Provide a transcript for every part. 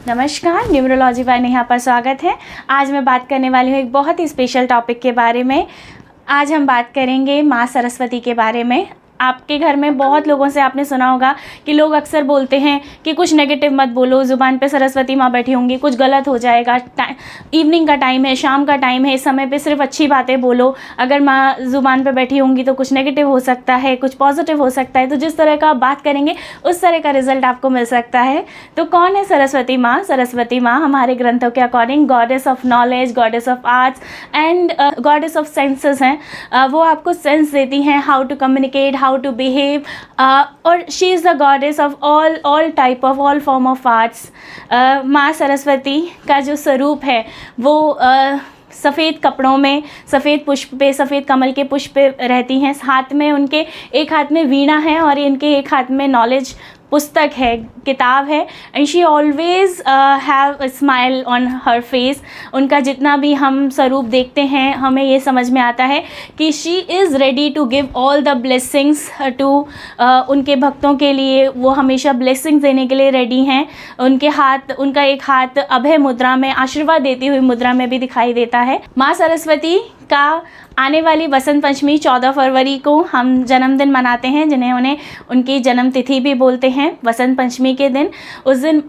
नमस्कार, numerology bye Neha पर स्वागत है। आज मैं बात करने वाली हूँ एक बहुत ही स्पेशल टॉपिक के बारे में। आज हम बात करेंगे माँ सरस्वती के बारे में। आपके घर में बहुत लोगों से आपने सुना होगा कि लोग अक्सर बोलते हैं कि कुछ नेगेटिव मत बोलो, ज़ुबान पे सरस्वती माँ बैठी होंगी, कुछ गलत हो जाएगा, इवनिंग का टाइम है, शाम का टाइम है, इस समय पे सिर्फ अच्छी बातें बोलो, अगर माँ ज़ुबान पे बैठी होंगी तो कुछ नेगेटिव हो सकता है, कुछ पॉजिटिव हो सकता है। तो जिस तरह का आप बात करेंगे उस तरह का रिजल्ट आपको मिल सकता है। तो कौन है सरस्वती माँ? सरस्वती माँ हमारे ग्रंथों के according goddess of knowledge, goddess of arts and goddess of senses हैं। वो आपको सेंस देती हैं, how to communicate, how to behave, और she is the goddess of all type of all form of arts. माँ सरस्वती का जो स्वरूप है वो सफ़ेद कपड़ों में, सफ़ेद पुष्प पे, सफ़ेद कमल के पुष्प पे रहती हैं। हाथ में उनके एक हाथ में वीणा है और इनके एक हाथ में नॉलेज पुस्तक है, किताब है। And she always have a smile on her face. उनका जितना भी हम स्वरूप देखते हैं हमें ये समझ में आता है कि she is ready to give all the blessings to उनके भक्तों के लिए। वो हमेशा ब्लेसिंग्स देने के लिए रेडी हैं। उनका एक हाथ अभय मुद्रा में, आशीर्वाद देती हुई मुद्रा में भी दिखाई देता है। माँ सरस्वती का आने वाली वसंत पंचमी 14 फरवरी को हम जन्मदिन मनाते हैं, जिन्हें उन्हें उनकी जन्म तिथि भी बोलते हैं। वसंत पंचमी के दिन, उस दिन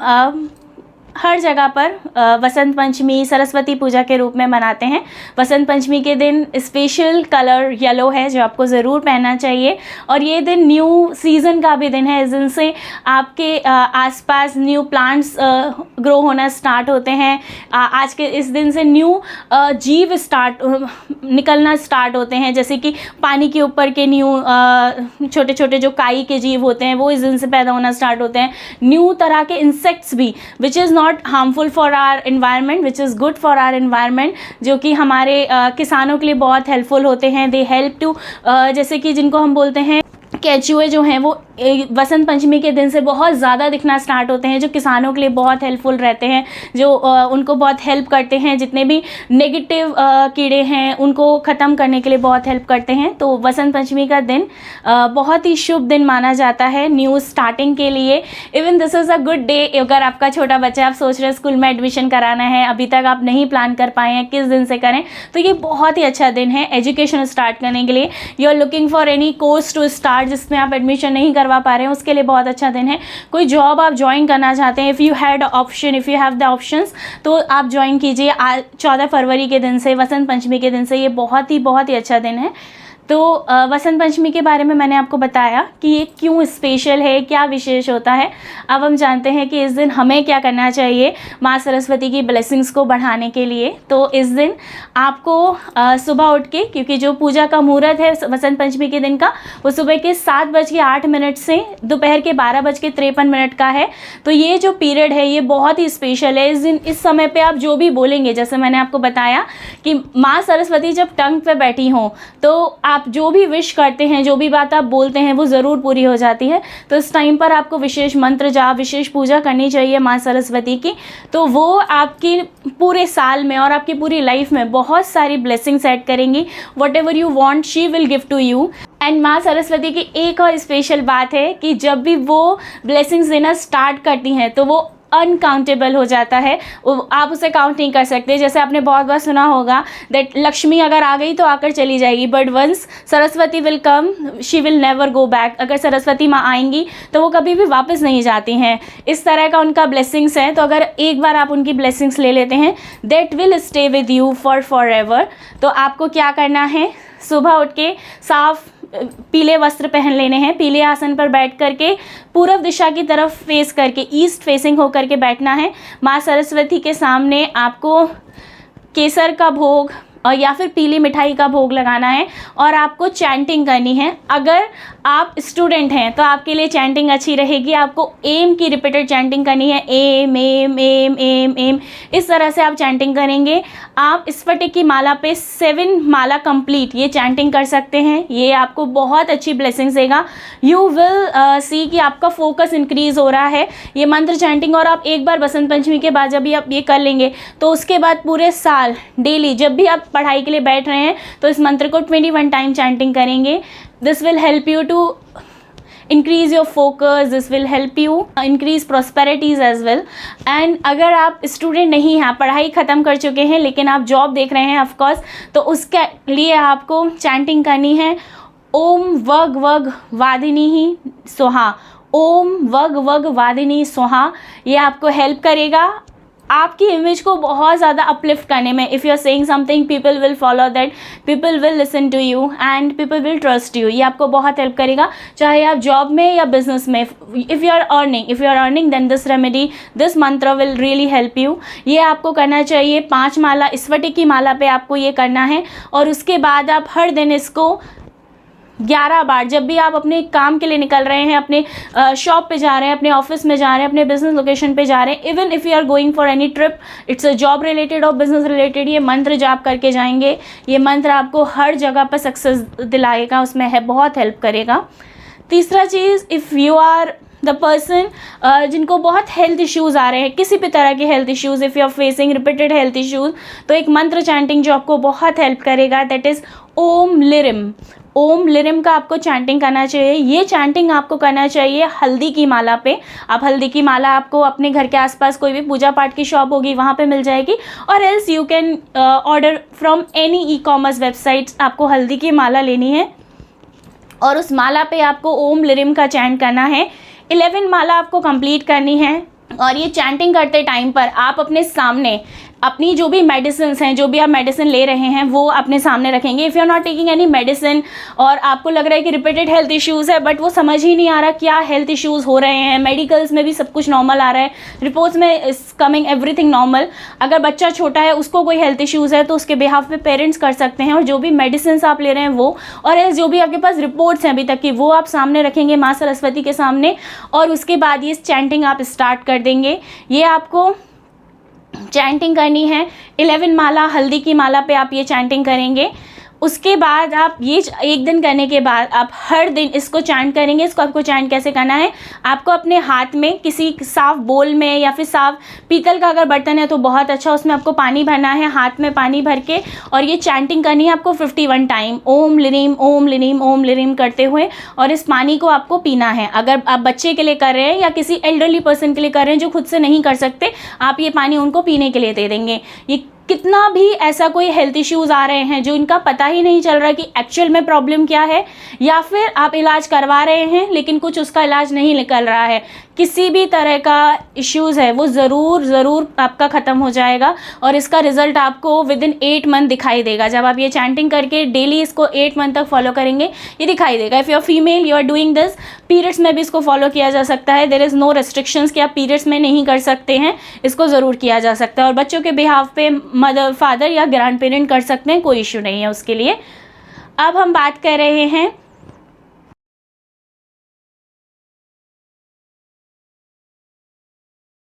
हर जगह पर वसंत पंचमी सरस्वती पूजा के रूप में मनाते हैं। वसंत पंचमी के दिन स्पेशल कलर येलो है जो आपको ज़रूर पहनना चाहिए। और ये दिन न्यू सीज़न का भी दिन है। इस दिन से आपके आसपास न्यू प्लांट्स ग्रो होना स्टार्ट होते हैं। आज के इस दिन से न्यू जीव निकलना स्टार्ट होते हैं, जैसे कि पानी के ऊपर के न्यू छोटे छोटे जो काई के जीव होते हैं वो इस दिन से पैदा होना स्टार्ट होते हैं। न्यू तरह के इंसेक्ट्स भी, which is not harmful for our environment, which is good for our environment, जो कि हमारे किसानों के लिए बहुत हेल्पफुल होते हैं। दे हेल्प टू, जैसे कि जिनको हम बोलते हैं केचुए जो हैं वो वसंत पंचमी के दिन से बहुत ज़्यादा दिखना स्टार्ट होते हैं, जो किसानों के लिए बहुत हेल्पफुल रहते हैं, जो उनको बहुत हेल्प करते हैं। जितने भी नेगेटिव कीड़े हैं उनको ख़त्म करने के लिए बहुत हेल्प करते हैं। तो वसंत पंचमी का दिन बहुत ही शुभ दिन माना जाता है न्यू स्टार्टिंग के लिए। Even this is a good day. अगर आपका छोटा बच्चा, आप सोच रहे हैं स्कूल में एडमिशन कराना है, अभी तक आप नहीं प्लान कर पाए हैं किस दिन से करें, तो ये बहुत ही अच्छा दिन है एजुकेशन स्टार्ट करने के लिए। You are looking for any course to start जिसमें आप एडमिशन नहीं करवा पा रहे हैं, उसके लिए बहुत अच्छा दिन है। कोई जॉब आप ज्वाइन करना चाहते हैं, if you have the options, तो आप ज्वाइन कीजिए 14 फरवरी के दिन से, वसंत पंचमी के दिन से। ये बहुत ही अच्छा दिन है। तो वसंत पंचमी के बारे में मैंने आपको बताया कि ये क्यों स्पेशल है, क्या विशेष होता है। अब हम जानते हैं कि इस दिन हमें क्या करना चाहिए माँ सरस्वती की ब्लेसिंग्स को बढ़ाने के लिए। तो इस दिन आपको सुबह उठ के, क्योंकि जो पूजा का मुहूर्त है वसंत पंचमी के दिन का वो सुबह के 7:08 से दोपहर के 12:53 का है। तो ये जो पीरियड है ये बहुत ही स्पेशल है। इस दिन, इस समय पर आप जो भी बोलेंगे, जैसे मैंने आपको बताया कि माँ सरस्वती जब टंग पे बैठी हों तो आप जो भी विश करते हैं, जो भी बात आप बोलते हैं वो ज़रूर पूरी हो जाती है। तो इस टाइम पर आपको विशेष मंत्र जाप, विशेष पूजा करनी चाहिए माँ सरस्वती की। तो वो आपकी पूरे साल में और आपकी पूरी लाइफ में बहुत सारी ब्लेसिंग्स ऐड करेंगी। Whatever you want she will give to you. And माँ सरस्वती की एक और स्पेशल बात है कि जब भी वो ब्लेसिंग्स देना स्टार्ट करती हैं तो वो अनकाउंटेबल हो जाता है। आप उसे काउंट नहीं कर सकते। जैसे आपने बहुत बार सुना होगा दैट लक्ष्मी अगर आ गई तो आकर चली जाएगी, but once Saraswati will come she will never go back. अगर सरस्वती माँ आएंगी तो वो कभी भी वापस नहीं जाती हैं। इस तरह का उनका ब्लेसिंग्स है। तो अगर एक बार आप उनकी ब्लेसिंग्स ले लेते हैं, that will stay with you for ever. तो आपको क्या करना है, सुबह उठ के साफ पीले वस्त्र पहन लेने हैं, पीले आसन पर बैठ करके पूर्व दिशा की तरफ फेस करके, ईस्ट फेसिंग होकर के बैठना है। माँ सरस्वती के सामने आपको केसर का भोग और या फिर पीली मिठाई का भोग लगाना है और आपको चैंटिंग करनी है। अगर आप स्टूडेंट हैं तो आपके लिए चैंटिंग अच्छी रहेगी। आपको एम की रिपीटेड चैंटिंग करनी है, एम एम एम एम एम, इस तरह से आप चैंटिंग करेंगे। आप स्फटिक की माला पे 7 माला कंप्लीट ये चैंटिंग कर सकते हैं। ये आपको बहुत अच्छी ब्लेसिंग्स देगा। यू विल सी कि आपका फोकस इंक्रीज हो रहा है ये मंत्र चैंटिंग। और आप एक बार बसंत पंचमी के बाद जब भी आप ये कर लेंगे तो उसके बाद पूरे साल डेली जब भी आप पढ़ाई के लिए बैठ रहे हैं तो इस मंत्र को 21 टाइम चैंटिंग करेंगे। This will help you to increase your focus, this will help you increase prosperities as well. And अगर आप स्टूडेंट नहीं हैं, आप पढ़ाई ख़त्म कर चुके हैं लेकिन आप जॉब देख रहे हैं ऑफ कोर्स, तो उसके लिए आपको चैंटिंग करनी है ओम वग वग वादिनी ही स्वाहा, ओम वग वग वादिनी स्वाहा। ये आपको हेल्प करेगा आपकी इमेज को बहुत ज़्यादा अपलिफ्ट करने में। If you are saying something, people will follow that, people will listen to you and people will trust you. ये आपको बहुत हेल्प करेगा, चाहे आप जॉब में या बिजनेस में। If you are earning then this remedy, this mantra will really help you. ये आपको करना चाहिए 5 माला, स्फटिक की माला पे आपको ये करना है। और उसके बाद आप हर दिन इसको 11 बार, जब भी आप अपने काम के लिए निकल रहे हैं, अपने शॉप पे जा रहे हैं, अपने ऑफिस में जा रहे हैं, अपने बिजनेस लोकेशन पे जा रहे हैं, even if you are going for any trip, it's a job related और बिजनेस रिलेटेड, ये मंत्र जाप करके जाएंगे। ये मंत्र आपको हर जगह पर सक्सेस दिलाएगा, उसमें है बहुत हेल्प करेगा। तीसरा चीज़, if you are the person जिनको बहुत हेल्थ इश्यूज़ आ रहे हैं, किसी भी तरह के health issues, if you are facing repeated health issues, तो एक मंत्र चैंटिंग जो आपको बहुत हेल्प करेगा, दैट इज़ ओम लिरिम। ओम लिरिम का आपको चैंटिंग करना चाहिए। ये चैंटिंग आपको करना चाहिए हल्दी की माला पे। आप हल्दी की माला आपको अपने घर के आसपास कोई भी पूजा पाठ की शॉप होगी वहाँ पे मिल जाएगी, और else you can order from any e-commerce websites. आपको हल्दी की माला लेनी है और उस माला पे आपको ओम लिरिम का चैंट करना है। 11 माला आपको कंप्लीट करनी है। और ये चैंटिंग करते टाइम पर आप अपने सामने अपनी जो भी मेडिसिन हैं, जो भी आप मेडिसिन ले रहे हैं, वो अपने सामने रखेंगे। If you are not taking any medicine और आपको लग रहा है कि रिपीटेड हेल्थ इश्यूज़ है, बट वो समझ ही नहीं आ रहा क्या हेल्थ इश्यूज़ हो रहे हैं, मेडिकल्स में भी सब कुछ नॉर्मल आ रहा है, रिपोर्ट्स में इज कमिंग एवरीथिंग नॉर्मल। अगर बच्चा छोटा है, उसको कोई हेल्थ इश्यूज़ है, तो उसके बिहाफ पे पेरेंट्स कर सकते हैं, और जो भी मेडिसिन आप ले रहे हैं वो, और एल्स जो भी आपके पास रिपोर्ट्स हैं अभी तक की, वो आप सामने रखेंगे माँ सरस्वती के सामने, और उसके बाद ये चैंटिंग आप स्टार्ट कर देंगे। ये आपको चैंटिंग करनी है 11 माला, हल्दी की माला पे आप ये चैंटिंग करेंगे। उसके बाद आप ये 1 दिन करने के बाद आप हर दिन इसको चैंट करेंगे। इसको आपको चैंट कैसे करना है, आपको अपने हाथ में किसी साफ बोल में या फिर साफ पीतल का अगर बर्तन है तो बहुत अच्छा, उसमें आपको पानी भरना है, हाथ में पानी भर के, और ये चैंटिंग करनी है आपको 51 टाइम, ओम लिरिम ओम लिरिम ओम लिरिम करते हुए, और इस पानी को आपको पीना है। अगर आप बच्चे के लिए कर रहे हैं या किसी एल्डरली पर्सन के लिए कर रहे हैं जो खुद से नहीं कर सकते, आप ये पानी उनको पीने के लिए दे देंगे। ये कितना भी ऐसा कोई हेल्थ इश्यूज़ आ रहे हैं जो इनका पता ही नहीं चल रहा कि एक्चुअल में प्रॉब्लम क्या है, या फिर आप इलाज करवा रहे हैं लेकिन कुछ उसका इलाज नहीं निकल रहा है, किसी भी तरह का इश्यूज़ है, वो ज़रूर आपका ख़त्म हो जाएगा, और इसका रिज़ल्ट आपको विदिन 8 मंथ दिखाई देगा। जब आप ये चैंटिंग करके डेली इसको 8 मंथ तक फॉलो करेंगे, ये दिखाई देगा। If you are female, you are doing this, periods में भी इसको फॉलो किया जा सकता है। देयर इज़ नो रेस्ट्रिक्शंस कि आप पीरियड्स में नहीं कर सकते हैं, इसको ज़रूर किया जा सकता है। और बच्चों के बिहाफ पे मदर, फादर या ग्रैंड पेरेंट कर सकते हैं, कोई इशू नहीं है उसके लिए। अब हम बात कर रहे हैं